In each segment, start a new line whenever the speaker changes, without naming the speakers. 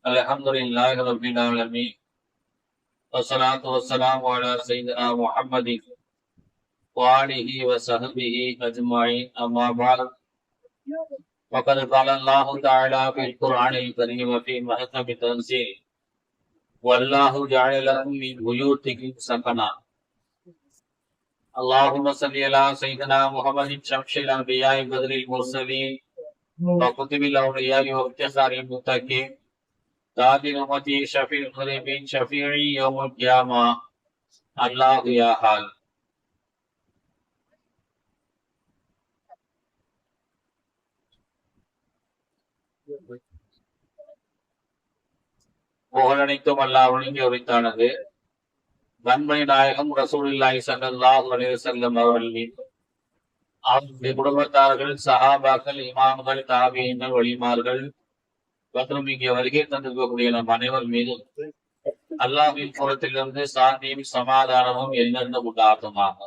الحمد لله رب العالمين والصلاة والسلام على سيدنا محمد وآله وصحبه أجمعين أما بعد وقد قال الله تعالى في القرآن الكريم وفي محكم التنزيل والله جعل لكم من بيوتكم سكنا اللهم صل على سيدنا محمد شمس الأنبياء بدر المرسلين وكتب الأولياء وافتخار المتقين تاج أمتي شفيع المذنبين شفيعي يوم القيامة الله يا حال புகழனைத்தும் அல்லாஹ் வழங்கி உரைத்தானது நன்மை நாயகம் ரசூலுல்லாஹி ஸல்லல்லாஹு அலைஹி வஸல்லம் அவர்களின் அவருடைய குடும்பத்தார்கள் சஹாபாக்கள் இமாம்கள் தாபியீன்கள் வலிமார்கள் மற்றும் இங்கே வருகை தந்திருக்கக்கூடிய நம் அனைவர் மீதும் அல்லாஹ்வின் புறத்திலிருந்து சாந்தியும் சமாதானமும் எங்கிருந்து உண்டாகுமாக.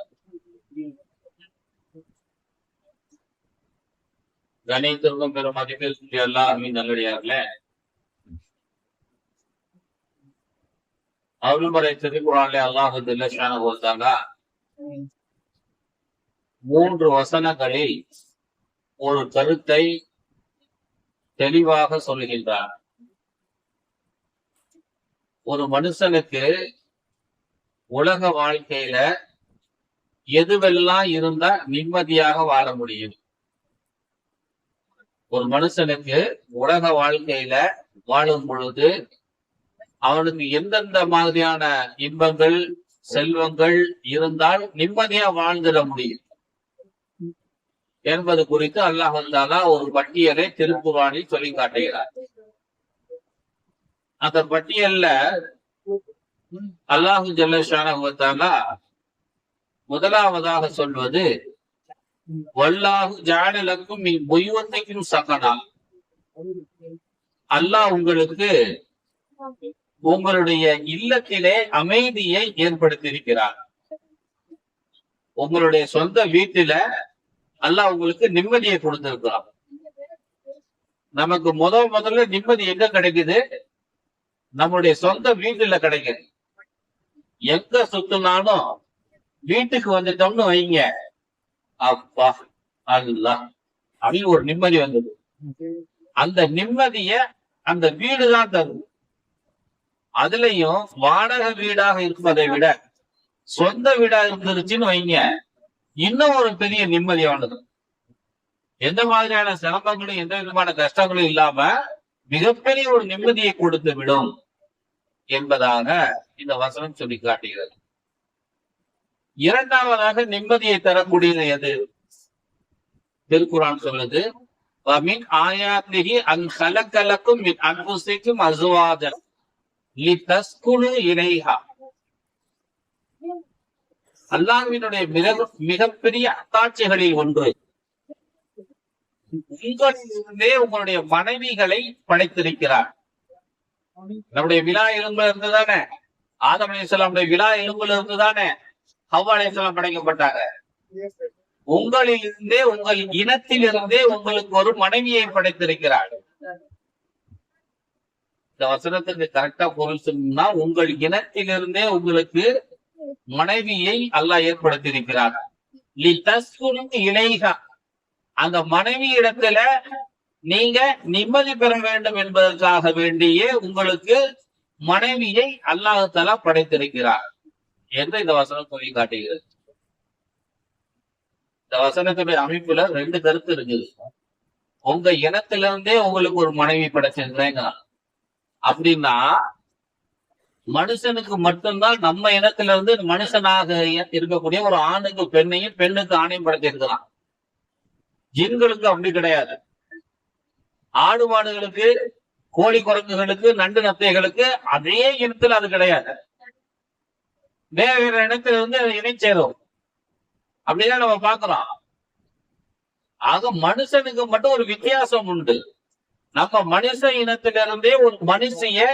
கணித்திற்கும் பெரும் மதிப்பிற்குரிய அல்லாஹ்வின் நல்லடியார்களே, அருள்முறை திருக்குறானிலே அல்லாஹ் ஜல்லஷானஹு வ தஆலா 3 வசனங்களில் ஒரு கருத்தை தெளிவாக சொல்கின்றார். ஒரு மனுஷனுக்கு உலக வாழ்க்கையில எதுவெல்லாம் இருந்தா நிம்மதியாக வாழ முடியும்? ஒரு மனுஷனுக்கு உலக வாழ்க்கையில வாழும் பொழுது அவனுக்கு எந்தெந்த மாதிரியான இன்பங்கள் செல்வங்கள் இருந்தால் நிம்மதியா வாழ்ந்துட முடியும் என்பது குறித்து அல்லாஹ் தஆலா ஒரு பட்டியலை திருக்குர்ஆனில் சொல்லி காட்டுகிறார். அந்த பட்டியல்ல அல்லாஹ் ஜல்லஷானஹு வ தஆலா முதலாவதாக சொல்வது வல்லாஹு ஜஅல லக்கும் மின் புயூத்திக்கும் சகனா. அல்லாஹ் உங்களுக்கு உங்களுடைய இல்லத்திலே அமைதியை ஏற்படுத்தியிருக்கிறார். உங்களுடைய சொந்த வீட்டில அல்லாஹ் உங்களுக்கு நிம்மதியை கொடுத்திருக்கிறார். நமக்கு முதல்ல நிம்மதி எங்க கிடைக்குது? நம்முடைய சொந்த வீட்டுல கிடைக்குது. எங்க சுத்தினாலும் வீட்டுக்கு வந்துட்டோம்னு வைங்க, அப்பா அல்லாஹ் அப்படின்னு ஒரு நிம்மதி வந்தது. அந்த நிம்மதிய அந்த வீடுதான் தரும். அதுலயும் வாடகை வீடாக இருப்பதை விட சொந்த வீடா இருந்துருச்சுன்னு வைங்க, இன்னும் ஒரு பெரிய நிம்மதியானது. எந்த மாதிரியான சிரமங்களும் எந்த விதமான கஷ்டங்களும் இல்லாம மிகப்பெரிய ஒரு நிம்மதியை கொடுத்து விடும் என்பதாக இந்த வசனம் சொல்லி காட்டுகிறது. இரண்டாவதாக நிம்மதியை தரக்கூடியது எது? திருக்குர்ஆன் சொல்லுது, வமின் ஆயாத்திஹி அன் கலக்கலக்கும் மின் அன்ஃபுசிக்கும் அஸ்வாஜன் லிதஸ்குனு இலைஹா. அல்லாஹ்வினுடைய மிகப்பெரிய அத்தாட்சிகளில் ஒன்று, உங்களிலிருந்தே உங்களுடைய மனைவிகளை படைத்திருக்கிறார். நம்முடைய விலா எலும்புல இருந்துதானே ஆதம் அலைஹிஸ்ஸலாமுடைய விலா எலும்புல இருந்துதானே ஹவ்வா அலைஹிஸ்ஸலாம் படைக்கப்பட்டாங்க. உங்களிலிருந்தே உங்கள் இனத்திலிருந்தே உங்களுக்கு ஒரு மனைவியை படைத்திருக்கிறார். இந்த வசனத்துக்கு கரெக்டா பொருள் சொன்னா, உங்கள் இனத்திலிருந்தே உங்களுக்கு மனைவியை அல்லாஹ் ஏற்படுத்தியிருக்கிறார். இலைஹா, அந்த மனைவி இடத்துல நீங்க நிம்மதி பெற வேண்டும் என்பதற்காக வேண்டியே உங்களுக்கு மனைவியை அல்லாஹ் தஆலா படைத்திருக்கிறார் என்று இந்த வசனம் சொல்லி காட்டுகிறது. இந்த வசனத்துடைய அமைப்புல 2 கருத்து இருக்குது. உங்க இனத்திலிருந்தே உங்களுக்கு ஒரு மனைவி படைச்சிருந்தேங்க அப்படின்னா, மனுஷனுக்கு மட்டும்தான் நம்ம இனத்துல இருந்து மனுஷனாக இருக்கக்கூடிய ஒரு ஆணுக்கு பெண்ணையும் பெண்ணுக்கு ஆணையும் படைச்சிருக்கிறான். ஜின்களுக்கு அப்படி கிடையாது. ஆடு மாடுகளுக்கு கோழி குரங்குகளுக்கு நண்டு நத்தைகளுக்கு அதே இனத்துல அது கிடையாது. வேற வேற இனத்துல இருந்து அது இணைச்சேரும். அப்படிதான் நம்ம பாக்குறோம். ஆக மனுஷனுக்கு மட்டும் ஒரு வித்தியாசம் உண்டு. நம்ம மனுஷ இனத்திலிருந்தே ஒரு மனுஷிய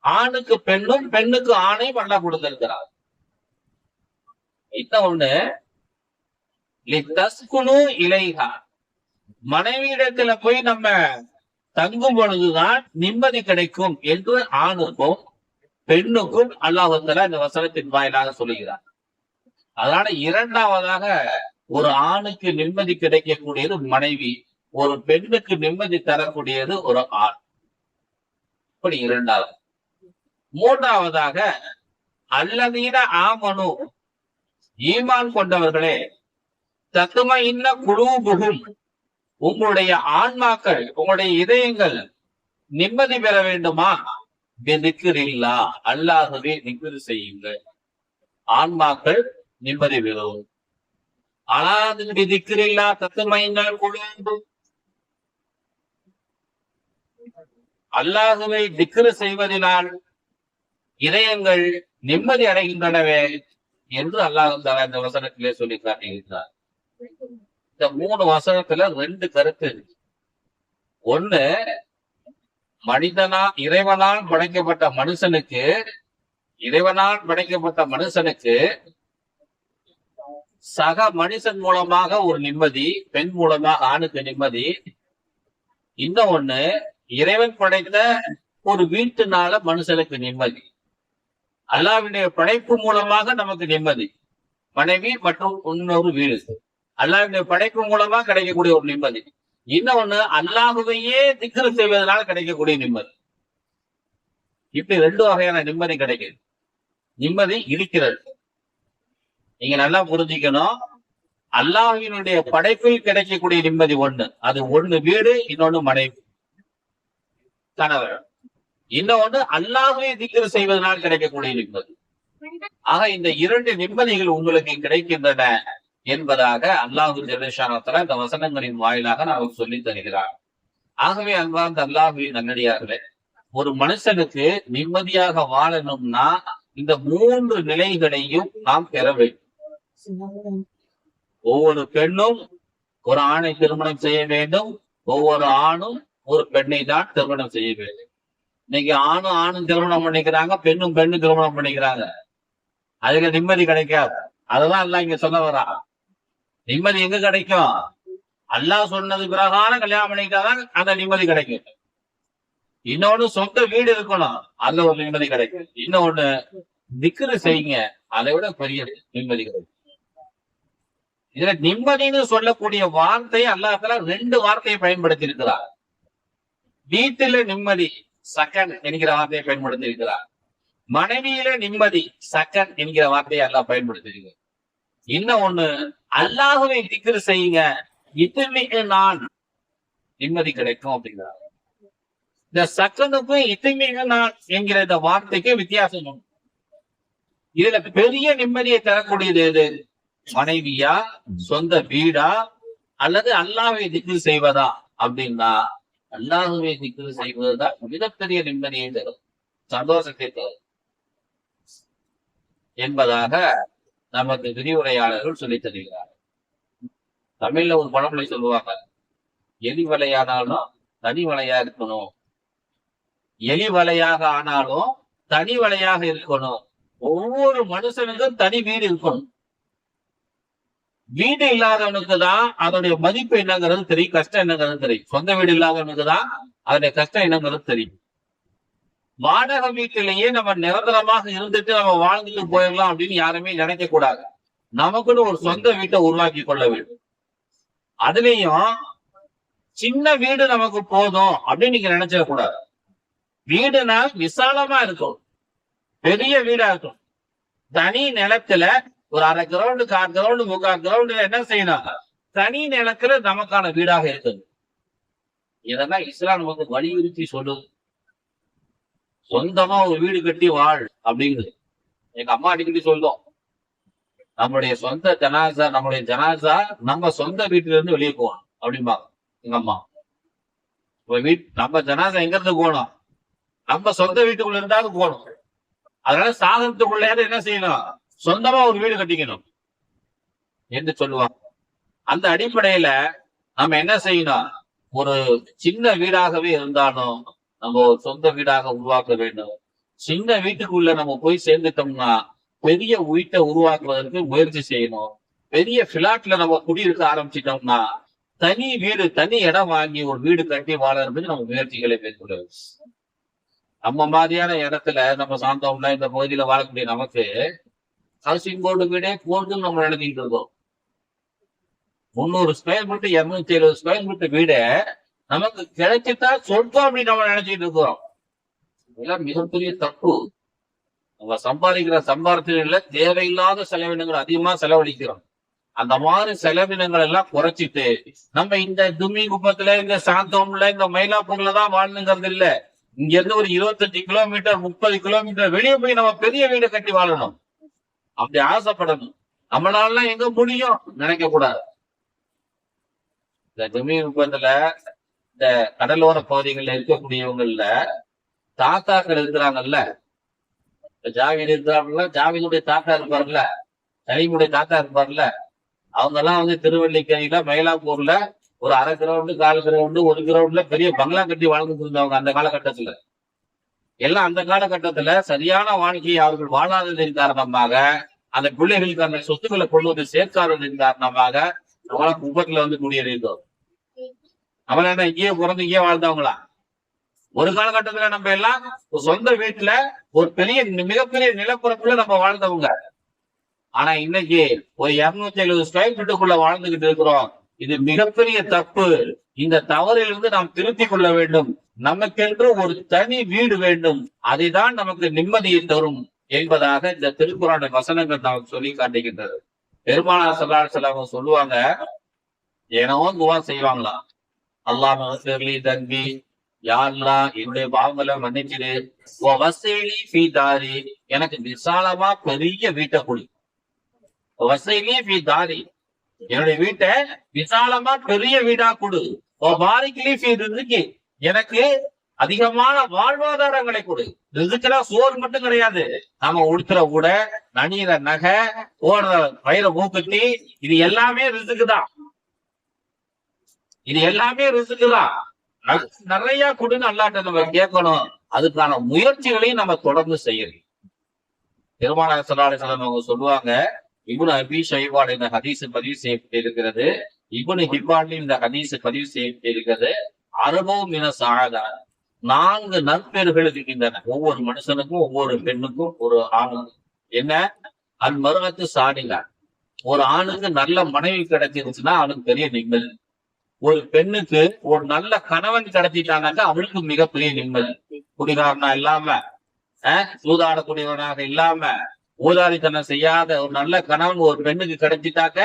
ஆணுக்கு பெண்ணும் பெண்ணுக்கு ஆணையும் பண்ண கொடுத்திருக்கிறார். இன்னொன்னு லிதஸ்குனு இலைஹா, மனைவி இடத்துல போய் நம்ம தங்கும் பொழுதுதான் நிம்மதி கிடைக்கும் என்று ஆணுக்கும் பெண்ணுக்கும் அல்லாஹ் தஆலா இந்த வசனத்தின் வாயிலாக சொல்லுகிறார். அதனால இரண்டாவதாக ஒரு ஆணுக்கு நிம்மதி கிடைக்கக்கூடியது மனைவி, ஒரு பெண்ணுக்கு நிம்மதி தரக்கூடியது ஒரு ஆண். இப்படி இரண்டாவது. மூன்றாவதாக அல்லதீன ஆமனு, ஈமான் கொண்டவர்களே, தத்துமையின்ன குலூபுகும், உங்களுடைய ஆன்மாக்கள், உங்களுடைய இதயங்கள் நிம்மதி பெற வேண்டுமா? திக்ரில்லா, அல்லாஹ்வை திக்ர் செய்யுங்கள், ஆன்மாக்கள் நிம்மதி பெறும். அலாது திக்ரில்லா தத்துமையின்னல் குலூபு, அல்லாஹ்வை திக்ர் செய்வதனால் இதயங்கள் நிம்மதி அடைகின்றனவே என்று அல்லாஹ் தஆலா இந்த வசனத்திலே சொல்லி காட்டுகிறார். இந்த 3 வசனத்துல 2 கருத்து. ஒண்ணு, இறைவனால் படைக்கப்பட்ட மனுஷனுக்கு சக மனுஷன் மூலமாக ஒரு நிம்மதி, பெண் மூலமாக ஆணுக்கு நிம்மதி. இன்னொன்னு, இறைவன் படைத்த ஒரு வீட்டுனால மனுஷனுக்கு நிம்மதி. அல்லாஹ்வுடைய படைப்பு மூலமாக நமக்கு நிம்மதி, மனைவி மற்றும் இன்னொரு வீடு. அல்லாஹ்வுடைய படைப்பு மூலமா கிடைக்கக்கூடிய ஒரு நிம்மதி. இன்னொன்னு, அல்லாஹ்வையே திக்ர் செய்வதனால கிடைக்கக்கூடிய நிம்மதி. இப்படி 2 வகையான நிம்மதி கிடைக்குது. நிம்மதி இருக்கிறது. நீங்க நல்லா புரிஞ்சுக்கணும். அல்லாஹ்வினுடைய படைப்பில் கிடைக்கக்கூடிய நிம்மதி ஒண்ணு, அது ஒண்ணு வீடு, இன்னொன்னு மனைவி கணவர். இன்னொன்று அல்லாஹ்வை திக்ர் செய்வதனால் கிடைக்கக்கூடிய நிம்மதி. ஆக இந்த 2 நிம்மதிகள் உங்களுக்கு கிடைக்கின்றன என்பதாக அல்லாஹ் ஜல்லஷானஹு தஆலா இந்த வசனங்களின் வாயிலாக நமக்கு சொல்லி தருகிறார். ஆகவே அன்பார்ந்த அல்லாஹ்வின் நல்லடியார்களே, ஒரு மனுஷனுக்கு நிம்மதியாக வாழணும்னா இந்த 3 நிலைகளையும் நாம் பெற வேண்டும். ஒவ்வொரு பெண்ணும் ஒரு ஆணை திருமணம் செய்ய வேண்டும், ஒவ்வொரு ஆணும் ஒரு பெண்ணை தான் திருமணம் செய்ய வேண்டும். இன்னைக்கு ஆணும் திருமணம் பண்ணிக்கிறாங்க, பெண்ணும் திருமணம் பண்ணிக்கிறாங்க. அதுக்கு நிம்மதி கிடைக்காது. அதெல்லாம் அல்லாஹ் இங்க சொல்ல வரா. நிம்மதி எங்க கிடைக்கும்? அல்லாஹ் சொன்னது பிரகாரம் கல்யாணம் பண்ணிக்கிட்டாதான் அந்த நிம்மதி கிடைக்கும். இன்னொன்னு, சொந்த வீடு இருக்கணும், அதுல ஒரு நிம்மதி கிடைக்கும். இன்னொன்னு, திக்ரு செய்யுங்க, அதை விட பெரிய நிம்மதி கிடைக்கும். இதுல நிம்மதினு சொல்லக்கூடிய வார்த்தையை அல்லாஹ் தஆலா 2 வார்த்தையை பயன்படுத்தி இருக்கிறார். வீட்டில நிம்மதி சக்கன் என்கிற வார்த்தையை பயன்படுத்தி இருக்கிறார். மனைவியில நிம்மதி சக்கன் என்கிற வார்த்தையை அல்லாஹ் பயன்படுத்தி இருக்கிறார். இன்னும் ஒண்ணு, அல்லாஹ்வை திக்ர் செய்யுங்க, இதுமிக்கு நான் நிம்மதி கிடைக்கும் அப்படிங்கிறார். இந்த சக்கனுக்கும் இதுமிக்கு நான் என்கிற இந்த வார்த்தைக்கு வித்தியாசம் உண்டு. இதுல பெரிய நிம்மதியை தரக்கூடியது எது? மனைவியா, சொந்த வீடா, அல்லது அல்லாஹ்வை திக்ர் செய்வதா? அப்படின்னா அல்லாஹ்வை திக்ர் செய்வதுதான் மிகப்பெரிய நிம்மதியை தரும், சந்தோஷத்தை தரும் என்பதாக நமக்கு விரிவுரையாளர்கள் சொல்லித் தருகிறார். தமிழ்ல ஒரு பழமொழி சொல்லுவாங்க, எலி வலையானாலும் தனி வலையா இருக்கணும், எலி வலையாக ஆனாலும் தனி வலையாக இருக்கணும். ஒவ்வொரு மனுஷனுக்கும் தனி வீடு இருக்கணும். வீடு இல்லாதவனுக்கு தான் அதனுடைய மதிப்பு என்னங்கிறது தெரியும், கஷ்டம் என்னங்கிறது தெரியும். சொந்த வீடு இல்லாதவனுக்கு தான் அதனுடைய கஷ்டம் என்னங்கிறது தெரியும். வாடகை வீட்டிலேயே நம்ம நிரந்தரமாக இருந்துட்டு நம்ம வாழ்ந்துட்டு போயிடலாம் அப்படின்னு யாருமே நினைக்க கூடாது. நமக்குன்னு ஒரு சொந்த வீட்டை உருவாக்கி கொள்ள வேண்டும். அதுலயும் சின்ன வீடு நமக்கு போதும் அப்படின்னு நீங்க நினைச்சிட கூடாது. வீடுனா விசாலமா இருக்கும், பெரிய வீடா இருக்கும். தனி நிலத்துல ஒரு 1/2 கிரவுண்டு, 1/4 கிரவுண்டு, 3/4 கிரவுண்டுல என்ன செய்யணும்? தனி நிலத்துல நமக்கான வீடாக இருக்குது. இதெல்லாம் இஸ்லாம் நமக்கு வலியுறுத்தி சொல்லுது. சொந்தமா ஒரு வீடு கட்டி வாழ் அப்படிங்குது. எங்க அம்மா அடிக்கடி சொல்லும், நம்மளுடைய சொந்த ஜனாசா, நம்ம சொந்த வீட்டுல இருந்து வெளியே போவோம் அப்படிம்பாங்க எங்க அம்மா. நம்ம ஜனாசா எங்க இருந்து போகணும்? நம்ம சொந்த வீட்டுக்குள்ள இருந்தாலும் போகணும். அதனால சாகனத்துக்குள்ளையாவது என்ன செய்யணும்? சொந்தமா ஒரு வீடு கட்டிக்கணும் என்று சொல்லுவாங்க. அந்த அடிப்படையில நம்ம என்ன செய்யணும்? ஒரு சின்ன வீடாகவே இருந்தாலும் நம்ம ஒரு சொந்த வீடாக உருவாக்க வேண்டும். சின்ன வீட்டுக்குள்ள நம்ம போய் சேர்ந்துட்டோம்னா பெரிய வீட்டை உருவாக்குவதற்கு முயற்சி செய்யணும். பெரிய பிளாட்ல நம்ம குடியிருக்க ஆரம்பிச்சிட்டோம்னா தனி வீடு, தனி இடம் வாங்கி ஒரு வீடு கட்டி வாழறதுக்கு நம்ம முயற்சிகளை மேற்கொள்ள. நம்ம மாதிரியான இடத்துல நம்ம சாந்தோம்ல இந்த பகுதியில வாழக்கூடிய நமக்கு ஹவுசிங் போர்டு வீடே போதுன்னு நம்ம நினைச்சிட்டு இருக்கோம். 300 ஸ்கொயர் ஃபீட் 270 ஸ்கொயர் ஃபீட் வீடு நமக்கு கிடைச்சிட்டா சொர்க்கம் அப்படின்னு நம்ம நினைச்சிட்டு இருக்கோம். இதெல்லாம் மிகப்பெரிய தப்பு. நம்ம சம்பாதிக்கிற சம்பாதித்துல தேவையில்லாத செலவினங்கள் அதிகமா செலவழிக்கிறோம். அந்த மாதிரி செலவினங்கள் எல்லாம் குறைச்சிட்டு நம்ம இந்த தும்மி குப்பத்துல, இந்த சாந்தோம்ல, இந்த மயிலாப்பூர்ல தான் வாழணுங்கிறது இல்ல. இங்க இருந்து ஒரு 25 கிலோமீட்டர் 30 கிலோமீட்டர் வெளியே போய் நம்ம பெரிய வீடு கட்டி வாழணும். அப்படி ஆசைப்படணும். நம்மளால எங்க முடியும் நினைக்க கூடாது. இந்த தும்மி குப்பத்துல இந்த கடலோர பகுதிகளில் இருக்கக்கூடியவங்கல்ல தாத்தாக்கள் இருக்கிறாங்கல்ல, ஜாவித் இருக்கிறாங்கல்ல, ஜாவிதுடைய தாத்தா இருப்பாருல்ல, சலீமுடைய தாத்தா இருப்பார்ல, அவங்க எல்லாம் வந்து திருவள்ளிக்கரையில மயிலாப்பூர்ல ஒரு 1/2 கிரவுண்டு 1/4 கிரவுண்டு 1 கிரவுண்ட்ல பெரிய பங்களா கட்டி வாழ்ந்துட்டு இருந்தவங்க அந்த காலகட்டத்துல. எல்லாம் அந்த காலகட்டத்துல சரியான வாழ்க்கையை அவர்கள் வாழாததின் காரணமாக, அந்த பிள்ளைகளுக்கு அந்த சொத்துக்களை கொண்டு வந்து சேர்க்காததின் காரணமாக நம்மளால குப்பத்துல வந்து குடியேறியிருந்தோம். அவன் என்ன இங்கேயே பிறந்து இங்கேயே வாழ்ந்தவங்களா? ஒரு காலகட்டத்துல நம்ம எல்லாம் சொந்த வீட்டுல ஒரு பெரிய மிகப்பெரிய நிலப்பரப்புல நம்ம வாழ்ந்தவங்க. ஆனா இன்னைக்கு ஒரு 270 ஸ்கொயர் ஃபீட்டுக்குள்ள வாழ்ந்துகிட்டு இருக்கிறோம். இது மிகப்பெரிய தப்பு. இந்த தவறிலிருந்து நாம் திருத்திக் கொள்ள வேண்டும். நமக்கென்று ஒரு தனி வீடு வேண்டும். அதுதான் நமக்கு நிம்மதியை தரும் என்பதாக இந்த திருக்குறான் வசனங்கள் நமக்கு சொல்லி காட்டுகின்றது. பெருமானார் ஸல்லல்லாஹு அலைஹி வஸல்லம் சொல்லுவாங்க, ஏனோ துவா செய்வாங்களாம். அல்லாஹ் மக்ஃபிர்லி தன்பி, யா அல்லாஹ் என்னுடைய பாவங்களை மன்னிச்சிடு, வ வஸிலி ஃபீ தாரி, எனக்கு விசாலமா பெரிய வீட்டை கொடு. வஸிலி ஃபீ தாரி, என்னுடைய வீட்டை விசாலமா பெரிய வீடா கொடு. வ பாரிக் லீ ஃபீ ரிஸ்கி, எனக்கு அதிகமான வாழ்வாதாரங்களை கொடு. ரிஸ்க்னா சோறு மட்டும் கிடையாது. நாம உடுத்துற உடை, நனியிற நகை, ஓடுற வயிற மூக்குத்தி, இது எல்லாமே ரிஸ்க் தான். இது எல்லாமே ரிஸ்க் தான். நிறைய கொடுன்னு அல்லாஹ்ட்ட நம்ம கேட்கணும். அதுக்கான முயற்சிகளையும் நம்ம தொடர்ந்து செய்யணும். பெருமானார் ஸல்லல்லாஹு அலைஹி வஸல்லம் அவங்க சொல்லுவாங்க, இப்னு அபீ ஷைபான் இந்த ஹதீஸ் பதிவு செய்யப்பட்டிருக்கிறது, இப்னு ஹிப்பான் இந்த ஹதீஸ் பதிவு செய்யப்பட்டிருக்கிறது. அர்பஉ மின ஸஆதா, 4 நற்பேறுகள் இருக்கின்றன. ஒவ்வொரு மனுஷனுக்கும் ஒவ்வொரு பெண்ணுக்கும் ஒரு ஆணுக்கும். என்ன? அல் மர்அத்து சாலிஹா, ஒரு ஆணுக்கு நல்ல மனைவி கிடைச்சிருச்சுன்னா அவனுக்கு பெரிய நிம்மதி. ஒரு பெண்ணுக்கு ஒரு நல்ல கணவன் கிடைச்சிட்டானாக்கா அவளுக்கு மிகப்பெரிய நிம்மதி. குடிகாரனா இல்லாம, சூதாடக்கூடியவனாக இல்லாம, ஊதாரித்தனம் செய்யாத ஒரு நல்ல கணவன் ஒரு பெண்ணுக்கு கிடைச்சிட்டாக்க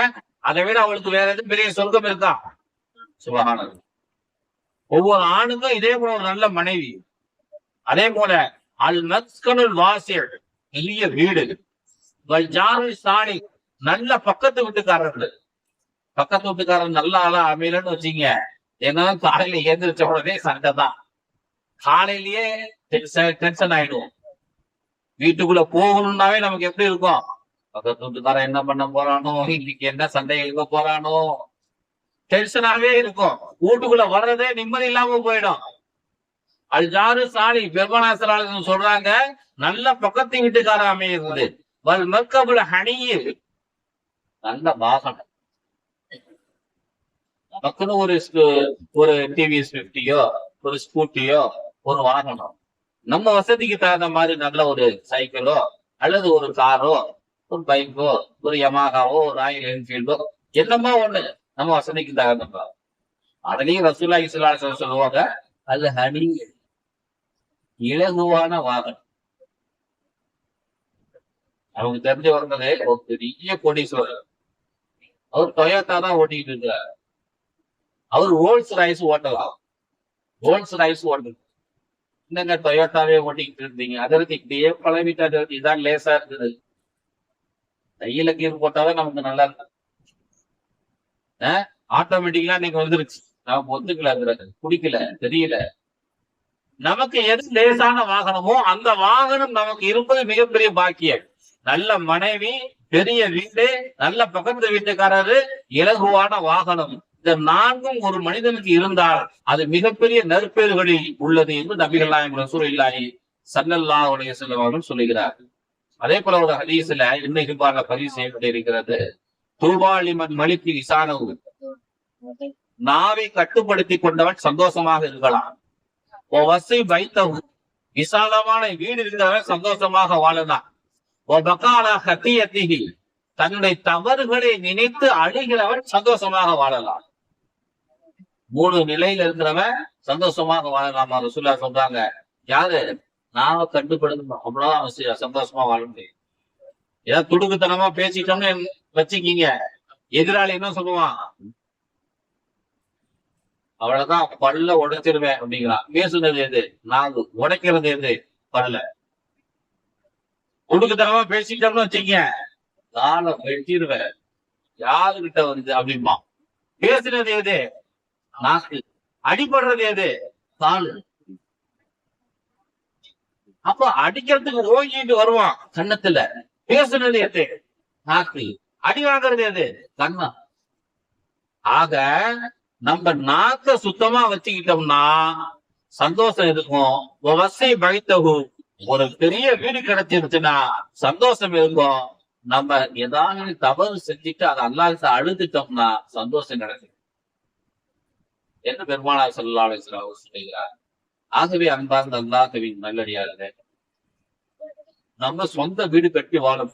அதை விட அவளுக்கு வேற எதுவும் பெரிய சொர்க்கம் இருக்கா? சுபஹானல்லாஹ். ஒவ்வொரு ஆணுக்கும் இதே போல ஒரு நல்ல மனைவி. அதே போல அல் மஸ்கனுல் வாசி', பெரிய வீடு. வல் ஜாருல் சாலிஹ், நல்ல பக்கத்து வீட்டுக்காரர்கள். பக்கத்து வீட்டுக்காரன் நல்ல ஆளா அமையலன்னு வச்சீங்க, ஏன்னா காலையில ஏந்திரிச்ச உடனே சண்டை தான். காலையிலேயே டென்ஷன் ஆயிடும். வீட்டுக்குள்ள போகணும்னாவே நமக்கு எப்படி இருக்கும்? பக்கத்து வீட்டுக்காரன் என்ன பண்ண போறானோ, இன்னைக்கு என்ன சண்டை எழுத போறானோ, டென்ஷனாவே இருக்கும். வீட்டுக்குள்ள வர்றதே நிம்மதி இல்லாம போயிடும். அல் ஜாரு சாலி, பெருமானார் ஸல்லல்லாஹு அலைஹி வஸல்லம் சொல்றாங்க, நல்ல பக்கத்து வீட்டுக்காரன் அமையிறது. வல் மர்கபுல் ஹனிய், நல்ல வாகனம். நமக்குன்னு ஒரு டிவிஎஸ் 50யோ ஒரு ஸ்கூட்டியோ ஒரு வாகனம், நம்ம வசதிக்கு தகுந்த மாதிரி நல்ல ஒரு சைக்கிளோ அல்லது ஒரு காரோ ஒரு பைக்கோ ஒரு யமாகாவோ ஒரு ராயல் என்ஃபீல்டோ என்னமோ ஒண்ணு நம்ம வசதிக்கு தகுந்த. அதுலயும் ரசூலுல்லாஹி ஸல்லல்லாஹு அலைஹி வஸல்லம் சொல்லுவாங்க, அது ஹனி, இலகுவான வாகனம். அவங்க தெரிஞ்சு வந்ததே ஒரு பெரிய கோடீஸ்வரர். அவர் டொயோட்டா தான் ஓட்டிக்கிட்டு இருக்கிறார். அவர் ரோல்ஸ் ராய்ஸ் ஓட்டலாம். ரோல்ஸ் ராய்ஸ் ஓட்டு. என்னங்க டொயோட்டாவே ஓட்டிக்கிட்டு இருந்தீங்க? அதற்கு இப்படியே பழகிட்டாரு. இதான் லேசா இருக்குது. கையில கீர் போட்டாதான் நமக்கு நல்லா இருக்கு. ஆட்டோமேட்டிக்கலா நீங்க வந்துருச்சு. நமக்கு ஒத்துக்கல, குடிக்கல, தெரியல. நமக்கு எது லேசான வாகனமோ அந்த வாகனம் நமக்கு இருப்பது மிகப்பெரிய பாக்கியம். நல்ல மனைவி, பெரிய வீடு, நல்ல பக்கத்து வீட்டுக்காரரு, இலகுவான வாகனம், இந்த 4ம் ஒரு மனிதனுக்கு இருந்தால் அது மிகப்பெரிய நற்பேறுகளில் உள்ளது என்று நபிகள் நாயகம் ரசூலுல்லாஹி ஸல்லல்லாஹு அலைஹி வஸல்லம் அவர்கள் சொல்லுகிறார். அதே போல ஒரு ஹதீஸ்ல இன்னைக்கு பதிவு செய்யப்பட்டிருக்கிறது, தூபா லிமன் மலிக்கு இசானவு, நாவை கட்டுப்படுத்தி கொண்டவன் சந்தோஷமாக இருக்கலாம். வசை வைத்தவும் விசாலமான வீடு இருக்கிறவன் சந்தோஷமாக வாழலாம். தன்னுடைய தவறுகளை நினைத்து அழுகிறவன் சந்தோஷமாக வாழலாம். 3 நிலையில இருக்கிறவன் சந்தோஷமாக வாழலாம். ரசூலுல்லாஹ் சொல்றாங்க, யாரு நாவை கட்டுப்படுத்தணும் அவ்வளவுதான் அவன் சந்தோஷமா வாழ முடியும். ஏதாவது துடுக்குத்தனமா பேசிட்டோம்னு வச்சுக்கீங்க, எதிராளி என்ன சொல்லுவான், அவ்வளவுதான் பல்ல உடைச்சிருவேன் அப்படிங்கிறான். பேசுனது எது? நாவு. உடைக்கிறது எது? பல்ல. துடுக்குத்தனமா பேசிட்டோம்னு வச்சுக்கீங்க, காலை வெட்டிடுவேன் யாருகிட்ட வந்து அப்படிமா. பேசுனது எது? நாக்கு. அடிபடுறது எது? காலு. அப்ப அடிக்கிறதுக்கு ஓங்கிட்டு வருவான் கண்ணத்துல. பேசுனது எது? நாக்கு. அடி வாங்குறது எது? கண்ணா. ஆக நம்ம நாக்க சுத்தமா வச்சுக்கிட்டோம்னா சந்தோஷம் இருக்கும். வசை வைத்தகு ஒரு பெரிய வீடு கிடைச்சிருச்சுன்னா சந்தோஷம் இருக்கும். நம்ம ஏதாவது தவறு செஞ்சுட்டு அதை அல்லாஹ்கிட்ட அழுதுட்டோம்னா சந்தோஷம் கிடைக்கும் என்று பெருமானார் ஸல்லல்லாஹு அலைஹி வஸல்லம் சொல்கிறார். ஆகவே அன்பார்ந்த அல்லாஹ்வின் நல்லடியார்களே, நம்ம சொந்த வீடு கட்டி வாழும்.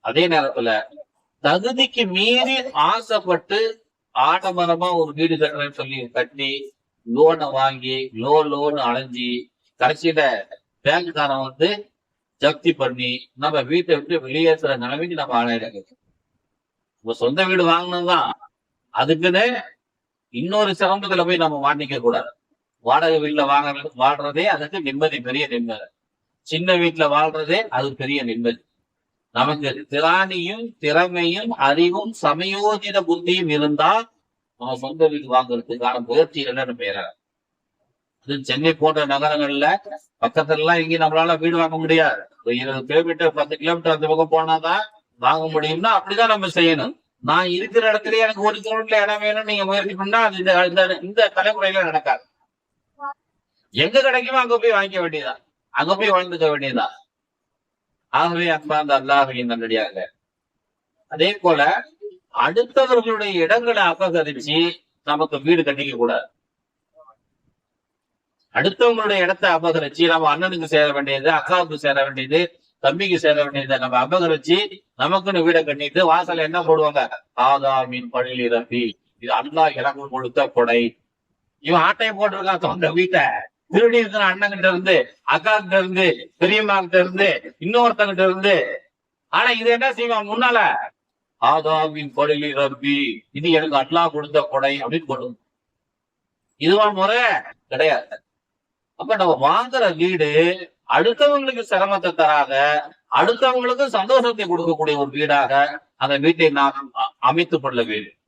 அதே நேரத்துல தகுதிக்கு மீறி ஆசைப்பட்டு ஆடம்பரமா ஒரு வீடு கட்டுறேன்னு சொல்லி கட்டி லோனை வாங்கி லோன் அலைஞ்சி கடைசியில பேங்க்காரன் வந்து ஜப்தி பண்ணி நம்ம வீட்டை விட்டு வெளியேற்றுற நிலைமைக்கு நம்ம ஆளாயிடாங்க. நம்ம சொந்த வீடு வாங்கணும்தான், அதுக்குன்னு இன்னொரு சிரமத்துல போய் நம்ம மாட்டிக்க கூடாது. வாடகை வீட்டுல வாழ்றதே அதுக்கு நிம்மதி, பெரிய நிம்மதி. சின்ன வீட்டுல வாழ்றதே அது பெரிய நிம்மதி. நமக்கு திராணியும் திறமையும் அறிவும் சமயோஜித புத்தியும் இருந்தா நம்ம சொந்த வீடு வாங்குறதுக்கான முயற்சி என்னன்னு பெயர. இது சென்னை போன்ற நகரங்கள்ல பக்கத்துல எல்லாம் எங்கேயும் நம்மளால வீடு வாங்க முடியாது. 20 கிலோமீட்டர் 10 கிலோமீட்டர் அந்த பக்கம் போனாதான் வாங்க முடியும்னா அப்படிதான் நம்ம செய்யணும். நான் இருக்கிற இடத்துல எனக்கு 1 கிலோமீட்டர் இடம் வேணும்னு நீங்க முயற்சி பண்ணா அது இந்த தலைமுறையில நடக்காது. எங்க கிடைக்குமோ அங்க போய் வாங்கிக்க வேண்டியதான், அங்க போய் வாழ்ந்துக்க வேண்டியதான். ஆகவே அன்பார்ந்த அல்லாஹ்வின் நல்லடியாக, அதே போல அடுத்தவர்களுடைய இடங்களை அபகரிச்சு நமக்கு வீடு கட்டிக்க கூடாது. அடுத்தவங்களுடைய இடத்தை அபகரிச்சு நம்ம அண்ணனுக்கு சேர வேண்டியது, அக்காவுக்கு சேர வேண்டியது, தம்பிக்கு சேர வேண்டியதை நம்ம அபகரிச்சு நமக்குன்னு வீடை கட்டிட்டு வாசல்ல என்ன போடுவாங்க, ஆதாமின் பள்ளியில் இறப்பி, இது அல்லாஹ் எனக்கு கொடுத்த கொடை. இவன் ஆட்டையை போட்டிருக்கான் சொந்த வீட்டை, திருடி இருக்கிற அண்ணன் கிட்ட இருந்து, அக்கா கிட்ட இருந்து, பெரியம்மா கிட்ட இருந்து, இன்னொருத்தங்கிட்ட இருந்து. ஆனா இது என்ன செய்வான், முன்னால ஆதாமின் பள்ளியில் இறப்பி, இது எனக்கு அல்லாஹ் கொடுத்த கொடை அப்படின்னு போடுவோம். இதுவா முறை கிடையாது. அப்ப நம்ம வாங்குற வீடு அடுத்தவங்களுக்கு சிரமத்தை தராத, அடுத்தவங்களுக்கு சந்தோஷத்தை கொடுக்கக்கூடிய ஒரு வீடாக அந்த வீட்டை நாம் அமைத்துக் கொள்ள வேண்டும்.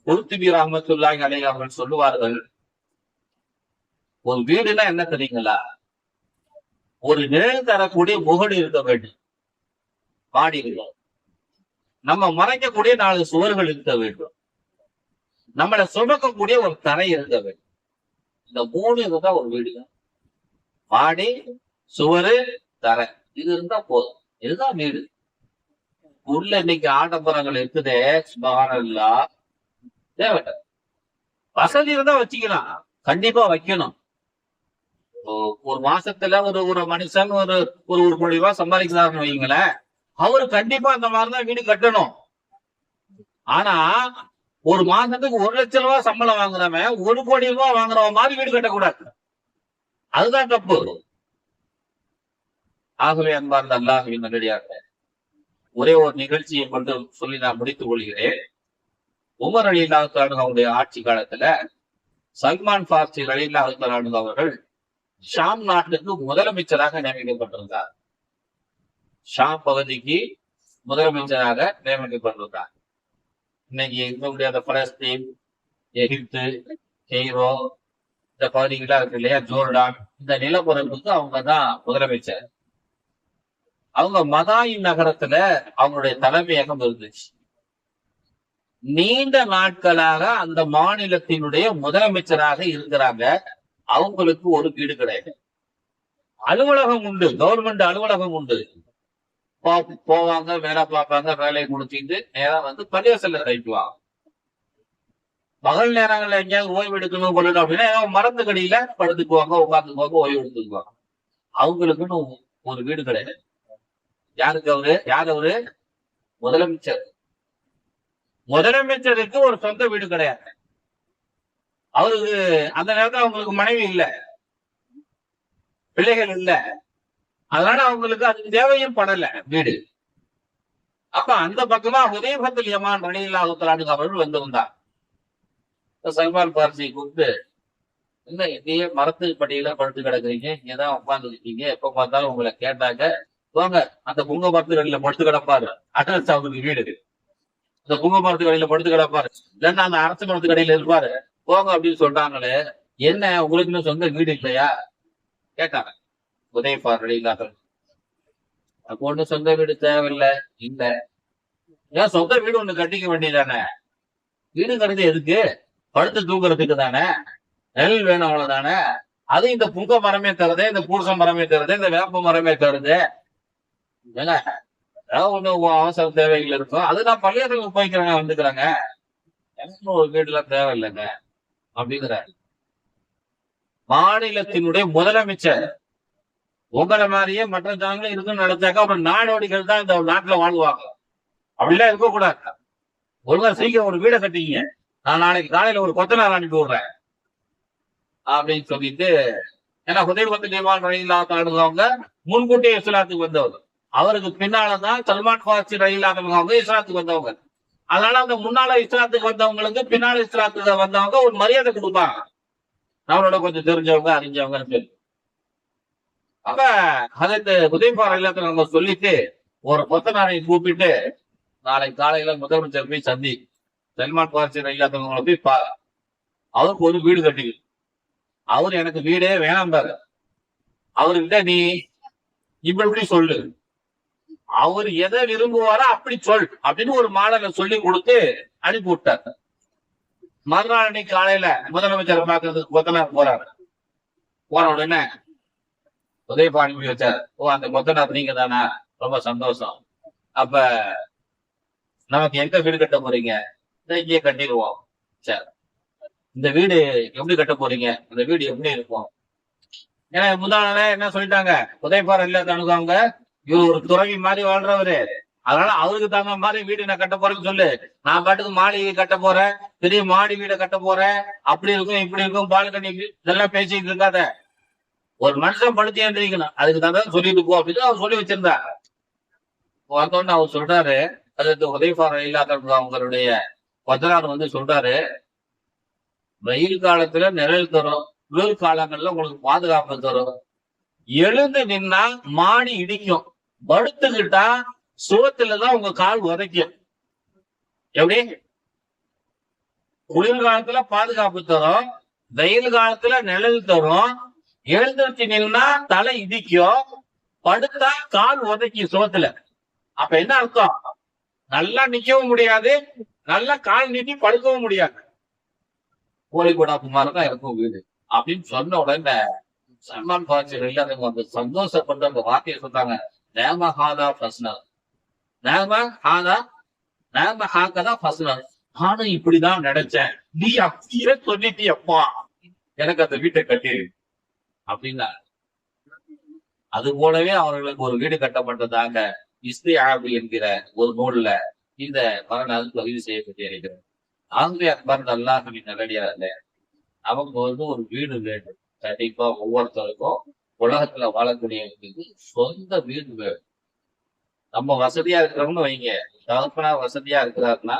குர்துபி ரஹ்மத்துல்லாஹி அலைஹி அவர்கள் சொல்லுவார்கள், ஒரு வீடுனா என்ன தெரியுங்களா, ஒரு நிழல் தரக்கூடிய முகடு இருக்க வேண்டும், பாடி இருக்கும். நம்ம மறைக்கக்கூடிய 4 சுவர்கள் இருக்க வேண்டும், நம்மளை சுமக்கக்கூடிய ஒரு தரை இருக்க வேண்டும். இந்த 3 இருந்தா ஒரு வீடு. பாடி, சுவரு, தரை, இது இருந்தா போதும். இதுதான் வீடு. உள்ள இன்னைக்கு ஆடம்பரங்கள் இருக்குதே, சுபஹானல்லாஹ், தேவையில்லை. வசதி இருந்தா வச்சுக்கலாம், கண்டிப்பா வைக்கணும். ஒரு மாசத்துல ஒரு மனுஷன் ஒரு 1 கோடி ரூபாய் சம்பாதிக்கிறாருன்னு வைங்களேன், அவரு கண்டிப்பா அந்த மாதிரிதான் வீடு கட்டணும். ஆனா ஒரு மாசத்துக்கு 1 லட்சம் ரூபாய் சம்பளம் வாங்குறவன் 1 கோடி ரூபாய் வாங்குறவன் மாதிரி வீடு கட்டக்கூடாது. அதுதான் தப்பு. ஆகவே அன்பார்ந்த அல்லாஹ்வின் நல்லடியார்களே, ஒரே ஒரு நிகழ்ச்சியை கொண்டு சொல்லி நான் முடித்துக் கொள்கிறேன். உமர் ரலியல்லாஹு தஆலா அவருடைய ஆட்சி காலத்துல சல்மான் பார்சி ரலியல்லாஹு தஆலா அவர்கள் ஷாம் நாட்டுக்கு முதலமைச்சராக நியமிக்கப்பட்டிருந்தார். ஷாம் பகுதிக்கு முதலமைச்சராக நியமிக்கப்பட்டிருந்தார். இன்னைக்கு இருக்கக்கூடிய அந்த பலஸ்தீன், எகிப்து, கெய்ரோ இந்த பகுதிகளா இருக்கு இல்லையா, ஜோர்டான், இந்த நிலப்பரப்புக்கு அவங்க தான் முதலமைச்சர். அவங்க மதாயின் நகரத்துல அவங்களுடைய தலைமையகம் இருந்துச்சு. நீண்ட நாட்களாக அந்த மாநிலத்தினுடைய முதலமைச்சராக இருக்கிறாங்க. அவங்களுக்கு ஒரு வீடு கிடையாது. அலுவலகம் உண்டு, கவர்மெண்ட் அலுவலகம் உண்டு. போவாங்க, வேலை பார்ப்பாங்க, வேலையை முடிச்சுட்டு நேரம் வந்து பள்ளிவாசல்ல ரைட்டுவாங்க. பகல் நேரங்கள்ல எங்கேயாவது ஓய்வு எடுக்கணும் கொள்ளணும் அப்படின்னா மரத்துக்கடியில படுத்துக்குவாங்க, உட்காந்துக்குவாங்க, ஓய்வு எடுத்துக்குவாங்க. அவங்களுக்குன்னு ஒரு வீடு கிடையாது. யாருக்கு அவரு? யார் அவரு? முதலமைச்சர். முதலமைச்சருக்கு ஒரு சொந்த வீடு கிடையாது. அவருக்கு அந்த நேரத்தில் அவங்களுக்கு மனைவி இல்ல, பிள்ளைகள் இல்ல. அதனால அவங்களுக்கு அது தேவையும் படல வீடு. அப்ப அந்த பக்கமா ஹுதைஃபத்துல் யமான் ரலியல்லாஹு தஆலா அவர்கள் வந்திருந்தார். சல்மான் பார்சி கூப்பிட்டு, இல்ல எங்கேயே மரத்து படியில படுத்து கிடக்குறீங்க, இங்கதான் உட்கார்ந்து இருக்கீங்க, எப்ப பார்த்தாலும் உங்களை கேட்டாங்க, போங்க அந்த புங்க மரத்து கடையில படுத்து கிடப்பாரு. அட்ரஸ் அவருக்கு வீடு, அந்த புங்க மரத்து கடையில படுத்து கிடப்பாரு, இல்லன்னா அந்த அரசு மரத்து கடையில இருப்பாரு, போங்க அப்படின்னு சொல்றாங்களே, என்ன உங்களுக்கு சொந்த வீடு இல்லையா கேட்டாங்க ஹுதைஃபா ரலியல்லாஹு. அப்போ ஒண்ணு சொந்த வீடு தேவையில்லை. இல்ல, ஏன் சொந்த வீடு ஒண்ணு கட்டிக்க வேண்டியதானே? வீடு கட்டுறது எதுக்கு? படுத்து தூங்குறதுக்கு தானே, நெல் வேணும் அவ்வளவுதானே. அது இந்த புங்க மரமே தருது, இந்த பூச மரமே தருது, இந்த வேப்ப மரமே தருது. ஏங்க ஏதாவது ஒண்ணு அவசர தேவைகள் இருக்கும், அது நான் பள்ளியத்துக்கு போய்க்கிறேங்க, வந்துக்கிறாங்க, எனக்கு ஒரு வீடுலாம் தேவையில்லைங்க அப்படிங்கிற. மாநிலத்தினுடைய முதலமைச்சர் உங்களை மாதிரியே மற்ற ஜனங்களும் இருக்குன்னு நடத்தாக்கா அப்புறம் நாடோடிகள் தான் இந்த நாட்டுல வாழ்வாங்க. அப்படிலாம் இருக்கக்கூடாது. ஒழுங்கா சீக்கிரம் ஒரு வீடை கட்டிங்க, நான் நாளைக்கு காலையில ஒரு கொத்தனார் அனுப்பி விடுறேன் அப்படின்னு சொல்லிட்டு. ஏன்னா ஹுதைஃபத்துல் யமான் ரலியல்லாஹு தஆலா அவங்க முன்கூட்டியே இஸ்லாத்துக்கு வந்தவர். அவருக்கு பின்னாலதான் சல்மான் பார்சி ரலியல்லாஹு அன்ஹு அவங்க இஸ்லாத்துக்கு வந்தவங்க. அதனால அந்த முன்னால இஸ்லாத்துக்கு வந்தவங்களுக்கு பின்னால இஸ்லாத்துக்கு வந்தவங்க ஒரு மரியாதை கொடுப்பாங்க, நம்மளோட கொஞ்சம் தெரிஞ்சவங்க அறிஞ்சவங்க சொல்லி. அப்ப ஹதரத் ஹுதைஃபா ரலியல்லாஹு அன்ஹு சொல்லிட்டு ஒரு கொத்தனாரை கூப்பிட்டு, நாளை காலையில முதலமைச்சர் போய் சந்தி, சல்மான் பார்சி ரலியல்லாஹு அன்ஹு போய் பாரு, அவருக்கு ஒரு வீடு கட்டி, அவர் எனக்கு வீடே வேணாம் பாரு, அவர்கிட்ட நீ இப்படி சொல்லு, அவர் எதை விரும்புவாரோ அப்படி சொல் அப்படின்னு ஒரு மாடலை சொல்லி கொடுத்து அனுப்பி விட்டார். மறுநாள் அன்னைக்கு காலையில முதலமைச்சர் பார்க்கறதுக்கு கொத்தனார் போறாரு. போன உடனே ஹுதைஃபா அனுப்பி வச்சார். ஓ, அந்த கொத்தனார் நீங்க தானா? ரொம்ப சந்தோஷம். அப்ப நமக்கு எங்க வீடு கட்ட போறீங்க? இங்கேயே கட்டிடுவோம். சரி, இந்த வீடு எப்படி கட்ட போறீங்க? இந்த வீடு எப்படி இருக்கும்? ஏன்னா முந்தான என்ன சொல்லிட்டாங்க, ஹுதைஃபா ரலியல்லாஹு அன்ஹு அவங்க இவர் ஒரு துறவி மாதிரி வாழ்றவரு, அதனால அவருக்கு தகுந்த மாதிரி வீடு நான் கட்ட போறேன்னு சொல்லு, நான் பாட்டுக்கு மாளிகை கட்ட போறேன், பெரிய மாடி வீடை கட்ட போறேன், அப்படி இருக்கும் இப்படி இருக்கும் பால்கனி இதெல்லாம் பேசிட்டு இருக்காத, ஒரு மனுஷன் படுத்தி எழுந்திரிக்கணும், அதுக்கு தான் சொல்லிட்டு போ அப்படின்னு அவர் சொல்லி வச்சிருந்தார். வந்தோன்னு அவர் சொல்றாரு, அது ஹுதைஃபா ரலியல்லாஹு அன்ஹு அவங்களுடைய கொத்தனார் சொல்றாரு, வெயில் காலத்துல நிழல் தரும், குளிர் காலங்கள்ல உங்களுக்கு பாதுகாப்பு தரும், எழுந்து நின்னா மாடி இடிக்கும், படுத்துக்கிட்டா சுவத்துலதான் உங்க கால் உதைக்கும். எப்படி? குளிர் காலத்துல பாதுகாப்பு தரும், வெயில் காலத்துல நிழல் தரும், எழுந்திருச்சு நின்னா தலை இடிக்கும், படுத்தா கால் உதைக்கும் சுவத்துல. அப்ப என்ன அர்த்தம்? நல்லா நிக்கவும் முடியாது, நல்லா கால் நீட்டி படுக்கவும் முடியாது. கோழிக்கூடா குமாரதான் இருக்கும் வீடு அப்படின்னு சொன்ன உடனே சல்மான் பார்சி ரலியல்லாஹு அன்ஹு சந்தோஷப்பட்டு அந்த வார்த்தையை சொன்னாங்க, நேம ஹாதா ஃபஸ்னர், நேம ஹாகதா ஃபஸ்னர், நானும் இப்படிதான் நினைச்சேன், நீ அப்படியே சொல்லிட்டியப்பா, எனக்கு அந்த வீட்டை கட்டிரு அப்படின்னா. அது போலவே அவர்களுக்கு ஒரு வீடு கட்டப்பட்டதாக இஸ்திஆபு என்கிற ஒரு நூல்ல இந்த வரலாறு பதிவு செய்யப்பட்டிருக்கிறது. ஆங்கிலேய அன்பார்ந்த அல்லாஹ்வின் நல்லடியார்ல அவங்க ஒரு வீடு வேண்டும். கண்டிப்பா ஒவ்வொருத்தருக்கும் உலகத்துல வாழக்கூடியவங்களுக்கு சொந்த வீடு வேணும். நம்ம வசதியா இருக்கிறோம்னு வைங்க, தகப்பனா வசதியா இருக்கிறாருன்னா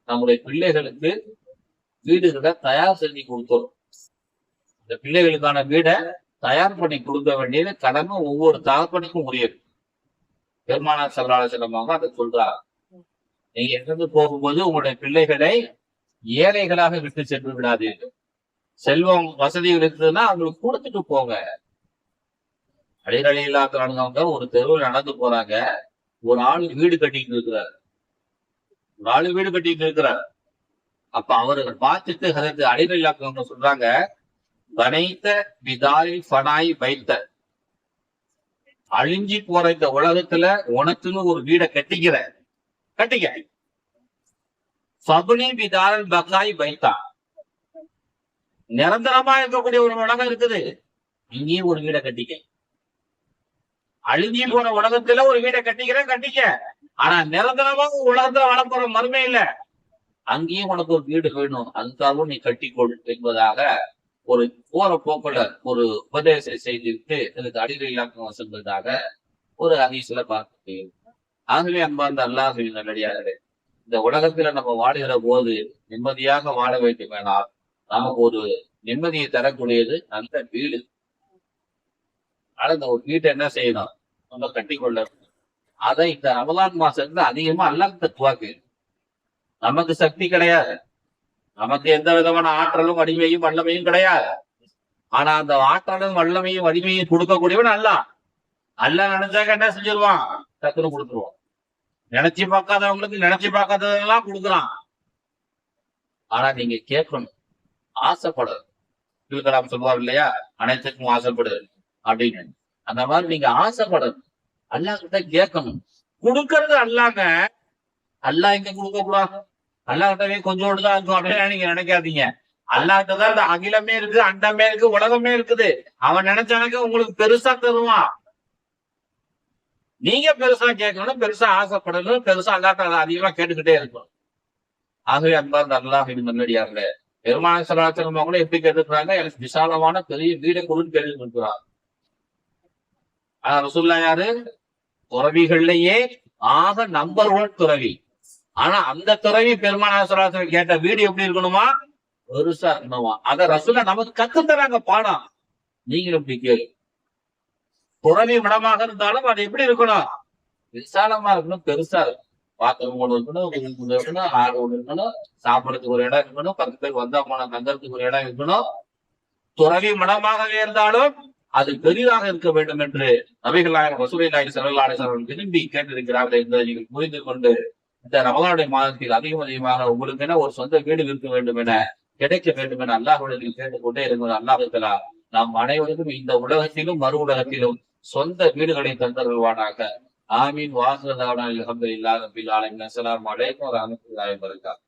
நம்முடைய பிள்ளைகளுக்கு வீடுகளை தயார் செஞ்சு கொடுத்துரும். இந்த பிள்ளைகளுக்கான வீடை தயார் பண்ணி கொடுக்க வேண்டியது கடமை ஒவ்வொரு தகப்பனுக்கும் உரியது. பெருமானார் ஸல்லல்லாஹு அலைஹி வஸல்லம் அதை சொல்றாங்க, நீங்க எங்கிருந்து போகும்போது உங்களுடைய பிள்ளைகளை ஏழைகளாக விட்டு சென்று விடாதீர்கள். செல்வம் வசதிகள் இருக்குதுன்னா அவங்களுக்கு கொடுத்துட்டு போங்க. அலி ரலியல்லாஹு அன்ஹு ஒரு தெருவில் நடந்து போறாங்க, ஒரு ஆள் வீடு கட்டிட்டு இருக்கிறார், ஒரு ஆளு வீடு கட்டிட்டு இருக்கிறார். அப்ப அவரை பார்த்துட்டு ஹதரத் அலி ரலியல்லாஹு அன்ஹு சொல்றாங்க, பனைத்த பிதாரி ஃபனாய் பைத்த, அழிஞ்சி போற இந்த உலகத்துல உனக்குன்னு ஒரு வீடை கட்டிக்க, ஃபபுனி பிதாரல் பகாய் பைத்தா, நிரந்தரமா இருக்கக்கூடிய ஒரு உலகம் இருக்குது. இங்கேயும் ஒரு வீடை கட்டிக்க. அழிஞ்சி போன உலகத்துல ஒரு வீடை கட்டிக்க. ஆனா நிரந்தரமா உலகத்துல வளர்ப்புற மறுமை இல்ல. அங்கேயும் உனக்கு ஒரு வீடு வேணும், அதுக்காகவும் நீ கட்டிக்கொள் என்பதாக ஒரு போற போக்குல ஒரு உபதேசம் செய்துவிட்டு இதுக்கு அடிகள் இல்லாம சென்றதாக ஒரு ஹதீஸ்ல பார்த்து. ஆகவே அன்பார்ந்த அல்லாஹ்வின் நல்லடியார்களே, இந்த உலகத்துல நம்ம வாழுகிற போது நிம்மதியாக வாழ வேண்டும் வேணால் நமக்கு ஒரு நிம்மதியை தரக்கூடியது நல்ல வீடு. ஆனா இந்த ஒரு வீட்டை என்ன செய்யணும், நம்ம கட்டிக்கொள்ள. அதை இந்த ரமலான் மாசத்துல அதிகமா அல்லாஹ் தத்துவாக்கு. நமக்கு சக்தி கிடையாது, நமக்கு எந்த விதமான ஆற்றலும் வலிமையும் வல்லமையும் கிடையாது. ஆனா அந்த ஆற்றலும் வல்லமையும் வலிமையும் கொடுக்கக்கூடியவன் அல்லாஹ். அல்லாஹ் நினைச்சாக்க என்ன செஞ்சிருவான், டக்குன்னு கொடுத்துருவான். நினைச்சு பார்க்காதவங்களுக்கு நினைச்சு பார்க்காததெல்லாம் கொடுக்குறான். ஆனா நீங்க கேட்கணும், ஆசைப்படு. கலாம் சொல்லுவார் இல்லையா, அனைத்துக்கும் ஆசைப்படு அப்படின்னு. அந்த மாதிரி நீங்க ஆசைப்படணும், அல்லாஹ் கிட்ட கேட்கணும். கொடுக்கறது அல்லாங்க. அல்லாஹ் எங்க கொடுக்க கூடாது, அல்லாஹ்கிட்டவே கொஞ்சோண்டு தான் இருக்கும் அப்படின்னு நீங்க நினைக்காதீங்க. அல்லாஹ்கிட்டதான் இந்த அகிலமே இருக்கு, அண்டமே இருக்கு, உலகமே இருக்குது. அவன் நினைச்சானக்க உங்களுக்கு பெருசா தருவான். நீங்க பெருசா கேட்கணும், பெருசா ஆசைப்படணும், பெருசா அல்லாஹ்ட்ட அதிகமா கேட்டுக்கிட்டே இருக்கணும். ஆகவே அன்பார்ந்த அல்லாஹ்வின் நல்லடியார்களே, பெருமான சலாச்சலம் அவங்களும் எப்படி கேட்டுக்கிறாங்க, எனக்கு விசாலமான பெரிய வீடை கொடுன்னு கேள்வி கொடுக்குறாங்க. ஆனா ரசூலுல்லாஹ் யாரு, துறவிகள்லயே ஆக நம்பர் 1 துறவி. ஆனா அந்த துறவி பெருமான சலாச்சலம் கேட்ட வீடு எப்படி இருக்கணுமா, பெருசா இருக்கணுமா. அத ரசூலுல்லாஹ் நமக்கு கத்து தராங்க பாடம். நீங்களும் இப்படி கேளு. துறவி மடமாக இருந்தாலும் அது எப்படி இருக்கணும், விசாலமா இருக்கணும், பெருசா இருக்கும். பாத்திரம் ஒண்ணு இருக்கணும், இருக்கணும், ஆறு ஒண்ணு இருக்கணும், சாப்பிடறதுக்கு ஒரு இடம் இருக்கணும், 10 பேர் வந்தா போனா தங்கறதுக்கு ஒரு இடம் இருக்கணும். துறவி மடமாகவே இருந்தாலும் அது பெரிதாக இருக்க வேண்டும் என்று நபிகள் நாயகம் ரசூலுல்லாஹி ஸல்லல்லாஹு அலைஹி வஸல்லம் விரும்பி கேட்டிருக்கிறார்கள் என்பதை நீங்கள் புரிந்து கொண்டு, இந்த ரமலானுடைய மாதத்தில் அதிகமாக உங்களுக்கு என ஒரு சொந்த வீடு இருக்க வேண்டும் என, கிடைக்க வேண்டும் என அல்லாஹ்விடத்தில் கேட்டுக்கொண்டே இருக்கிற அல்லாஹ் நாம் அனைவருக்கும் இந்த உலகத்திலும் மறு உலகத்திலும் சொந்த வீடுகளை தந்தருள்வானாக. ஆமீன். வாஹிரு தஅவானா அல்ஹம்துலில்லாஹி ரப்பில் ஆலமீன். அஸ்ஸலாமு அலைக்கும் வரஹ்மத்துல்லாஹி வபரகாத்துஹு.